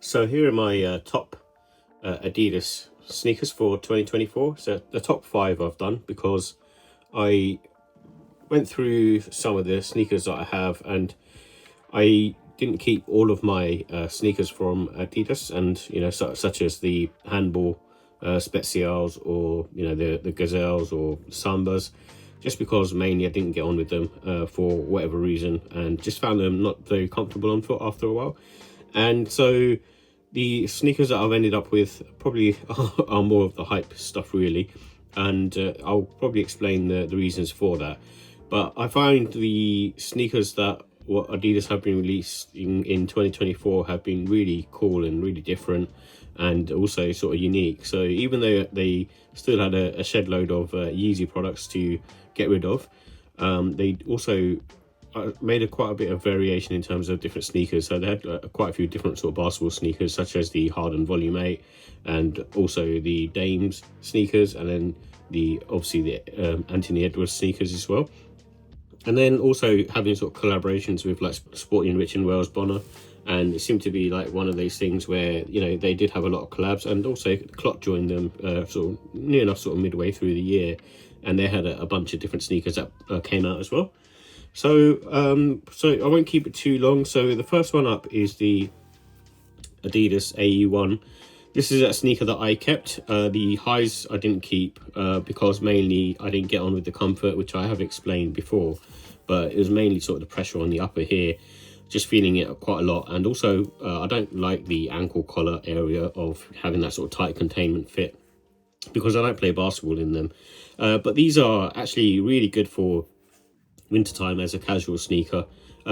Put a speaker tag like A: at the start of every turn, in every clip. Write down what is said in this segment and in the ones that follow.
A: So here are my top Adidas sneakers for 2024. So the top 5 I've done because I went through some of the sneakers that I have, and I didn't keep all of my sneakers from Adidas, and such as the handball specials, or the Gazelles or Sambas, just because mainly I didn't get on with them for whatever reason, and just found them not very comfortable on foot after a while. And so the sneakers that I've ended up with probably are more of the hype stuff really, and I'll probably explain the reasons for that. But I find the sneakers that what Adidas have been releasing in 2024 have been really cool and really different, and also sort of unique. So even though they still had a shed load of Yeezy products to get rid of, they also made quite a bit of variation in terms of different sneakers. So they had quite a few different sort of basketball sneakers, such as the Harden Volume 8, and also the Dames sneakers, and then obviously the Anthony Edwards sneakers as well. And then also having sort of collaborations with like Sporty and Rich and Wells Bonner, and it seemed to be like one of those things where they did have a lot of collabs, and also Clot joined them sort of near enough sort of midway through the year, and they had a bunch of different sneakers that came out as well. So I won't keep it too long. So the first one up is the Adidas AE1. This is a sneaker that I kept. The highs I didn't keep because mainly I didn't get on with the comfort, which I have explained before, but it was mainly sort of the pressure on the upper here, just feeling it quite a lot. And also I don't like the ankle collar area of having that sort of tight containment fit, because I don't play basketball in them. But these are actually really good for wintertime as a casual sneaker.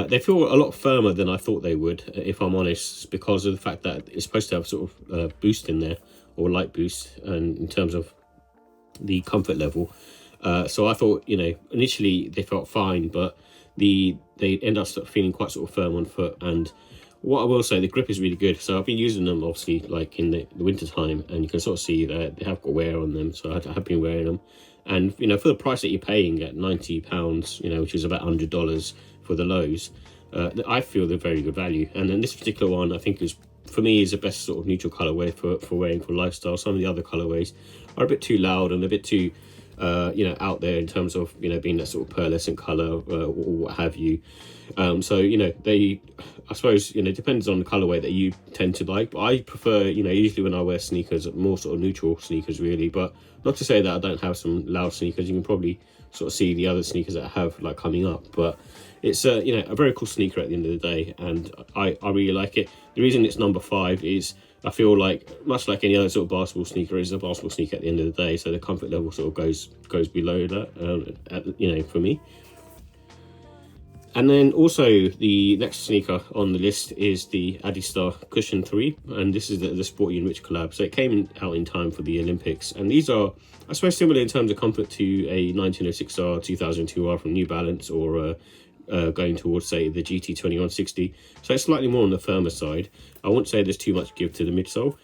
A: They feel a lot firmer than I thought they would, if I'm honest, because of the fact that it's supposed to have sort of boost in there, or light boost, and in terms of the comfort level. So I thought, initially they felt fine, but they end up sort of feeling quite sort of firm on foot. And what I will say, the grip is really good. So I've been using them obviously like in the winter time, and you can sort of see that they have got wear on them. So I have been wearing them, and for the price that you're paying at £90, which is about $100 for the lows, I feel they're very good value. And then this particular one, I think, is for me is the best sort of neutral colorway for wearing for lifestyle. Some of the other colorways are a bit too loud and a bit too out there in terms of being that sort of pearlescent color or what have you. So they, I suppose, it depends on the colorway that you tend to like, but I prefer usually when I wear sneakers, more sort of neutral sneakers really. But not to say that I don't have some loud sneakers. You can probably sort of see the other sneakers that I have like coming up, but it's a very cool sneaker at the end of the day, and I really like it. The reason it's number 5 is I feel like, much like any other sort of basketball sneaker, is a basketball sneaker at the end of the day, so the comfort level sort of goes below that, for me. And then also the next sneaker on the list is the Adistar Cushion 3, and this is the Sporty and Rich collab. So it came out in time for the Olympics, and these are, I suppose, similar in terms of comfort to a 1906R, 2002R from New Balance, or going towards, say, the GT 2160. So it's slightly more on the firmer side. I won't say there's too much give to the midsole,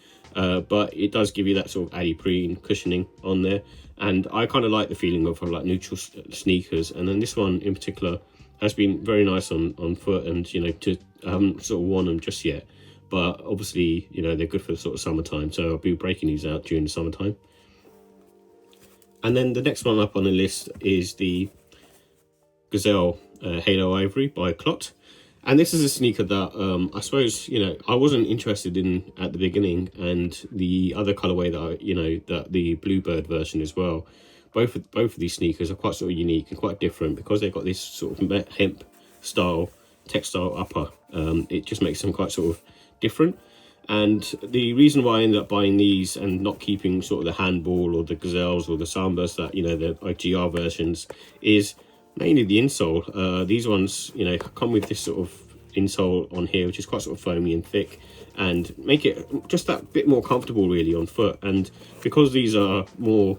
A: but it does give you that sort of adiprene cushioning on there, and I kind of like the feeling of like neutral sneakers. And then this one in particular has been very nice on foot, and I haven't sort of worn them just yet, but obviously they're good for the sort of summertime, so I'll be breaking these out during the summertime. And then the next one up on the list is the Gazelle Halo Ivory by Clot. And this is a sneaker that I suppose I wasn't interested in at the beginning, and the other colorway that the Bluebird version as well. Both of these sneakers are quite sort of unique and quite different, because they've got this sort of hemp style textile upper. It just makes them quite sort of different. And the reason why I ended up buying these and not keeping sort of the handball or the Gazelles or the Sambas, that the IGR versions, is mainly the insole. These ones come with this sort of insole on here, which is quite sort of foamy and thick, and make it just that bit more comfortable really on foot. And because these are more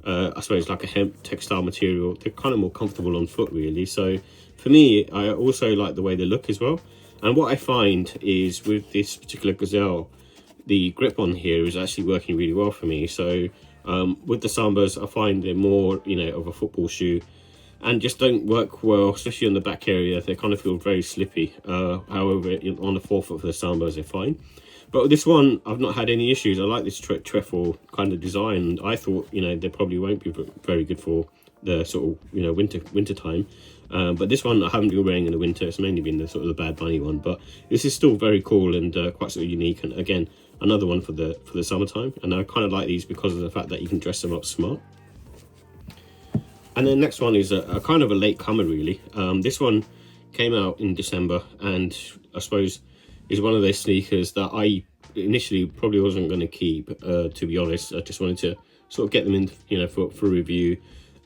A: I suppose like a hemp textile material, they're kind of more comfortable on foot really. So for me, I also like the way they look as well. And what I find is with this particular Gazelle, the grip on here is actually working really well for me. So with the Sambas, I find they're more of a football shoe, and just don't work well, especially on the back area. They kind of feel very slippy. However, on the forefoot for the Sambas, they're fine. But with this one, I've not had any issues. I like this trefoil kind of design. I thought, they probably won't be very good for the sort of, winter time. But this one I haven't been wearing in the winter. It's mainly been the sort of the Bad Bunny one. But this is still very cool and quite sort of unique. And again, another one for the summertime. And I kind of like these because of the fact that you can dress them up smart. And then next one is a kind of a late comer, really. This one came out in December, and I suppose is one of those sneakers that I initially probably wasn't going to keep, to be honest. I just wanted to sort of get them in, for review.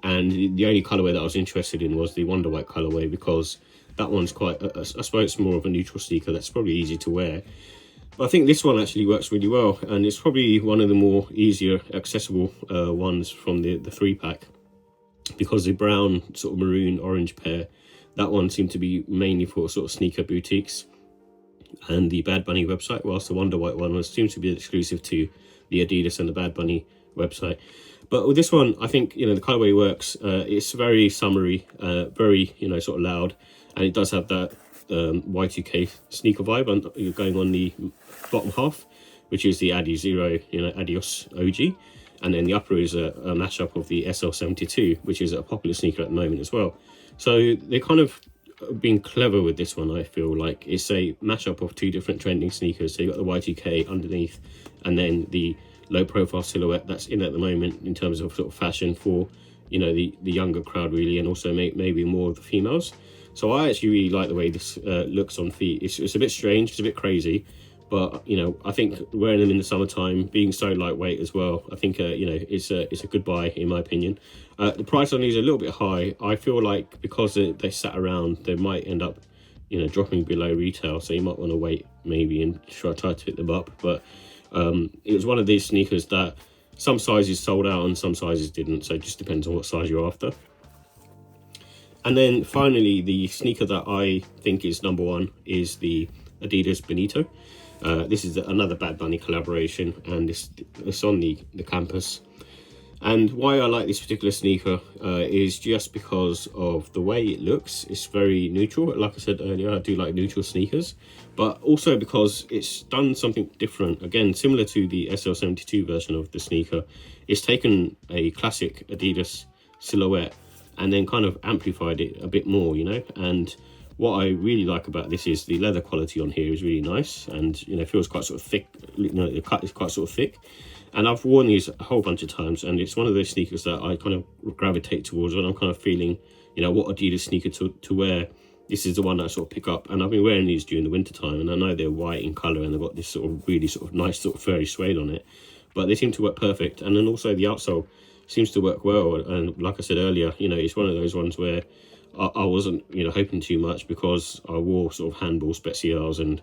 A: And the only colourway that I was interested in was the Wonder White colourway, because that one's quite, I suppose it's more of a neutral sneaker that's probably easy to wear. But I think this one actually works really well, and it's probably one of the more easier accessible ones from the 3-pack, because the brown sort of maroon orange pair, that one seemed to be mainly for sort of sneaker boutiques and the Bad Bunny website, whilst the Wonder White one seems to be exclusive to the Adidas and the Bad Bunny website. But with this one, I think, the colorway works. It's very summery, very, sort of loud, and it does have that Y2K sneaker vibe and going on the bottom half, which is the Adi Zero, Adios OG. And then the upper is a mashup of the SL72, which is a popular sneaker at the moment as well. So they're kind of being clever with this one, I feel like. It's a mashup of two different trending sneakers. So you've got the Y2K underneath, and then the low profile silhouette that's in at the moment in terms of sort of fashion for, the younger crowd really, and also maybe more of the females. So I actually really like the way this looks on feet. It's a bit strange, it's a bit crazy, but I think wearing them in the summertime, being so lightweight as well, I think it's a good buy in my opinion. The price on these are a little bit high. I feel like because they sat around, they might end up dropping below retail, so you might want to wait maybe and try to pick them up. But it was one of these sneakers that some sizes sold out and some sizes didn't, so it just depends on what size you're after. And then finally, the sneaker that I think is number one is the Adidas Bonito. This is another Bad Bunny collaboration, and it's on the campus. And why I like this particular sneaker is just because of the way it looks. It's very neutral. Like I said earlier, I do like neutral sneakers, but also because it's done something different. Again, similar to the SL72 version of the sneaker, it's taken a classic Adidas silhouette and then kind of amplified it a bit more, and what I really like about this is the leather quality on here is really nice, and feels quite sort of thick. The cut is quite sort of thick, and I've worn these a whole bunch of times, and it's one of those sneakers that I kind of gravitate towards when I'm kind of feeling, what Adidas sneaker to wear. This is the one that I sort of pick up, and I've been wearing these during the winter time, and I know they're white in colour and they've got this sort of really sort of nice sort of furry suede on it, but they seem to work perfect. And then also the outsole seems to work well, and like I said earlier, it's one of those ones where I wasn't hoping too much, because I wore sort of handball specials and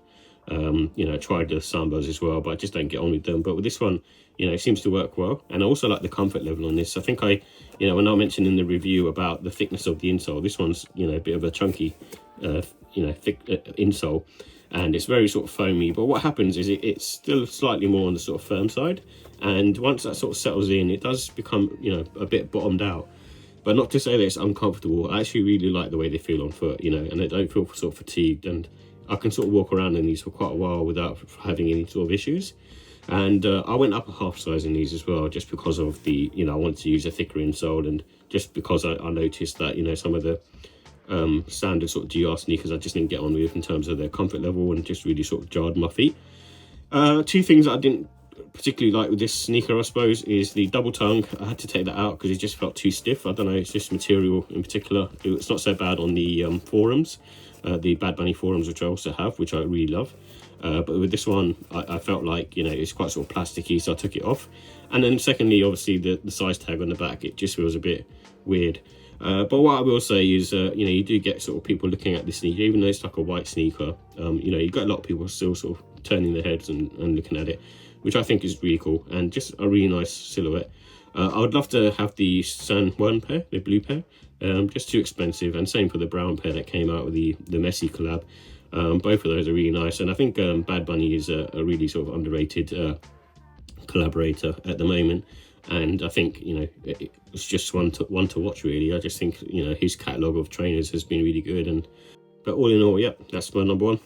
A: tried the Sambas as well, but I just don't get on with them. But with this one, it seems to work well. And I also like the comfort level on this. I think when I mentioned in the review about the thickness of the insole, this one's a bit of a chunky thick insole, and it's very sort of foamy. But what happens is it's still slightly more on the sort of firm side, and once that sort of settles in, it does become a bit bottomed out. But not to say that it's uncomfortable. I actually really like the way they feel on foot, and I don't feel sort of fatigued, and I can sort of walk around in these for quite a while without having any sort of issues. And I went up a half size in these as well, just because of the, I wanted to use a thicker insole, and just because I noticed that, some of the standard sort of GR sneakers I just didn't get on with in terms of their comfort level, and just really sort of jarred my feet. Two things that I didn't particularly like with this sneaker, I suppose, is the double tongue. I had to take that out because it just felt too stiff. I don't know, it's just material in particular. It's not so bad on the forums, the Bad Bunny forums, which I also have, which I really love. But with this one, I felt like, it's quite sort of plasticky, so I took it off. And then secondly, obviously, the size tag on the back, it just feels a bit weird. But what I will say is, you do get sort of people looking at this sneaker, even though it's like a white sneaker. You've got a lot of people still sort of turning their heads and looking at it, which I think is really cool, and just a really nice silhouette. I would love to have the San Juan pair, the blue pair, just too expensive, and same for the brown pair that came out with the Messi collab. Both of those are really nice, and I think Bad Bunny is a really sort of underrated collaborator at the moment. and I think, you know, it's just one to watch really. I just think, you know, his catalogue of trainers has been really good. And but all in all, yeah, that's my number one.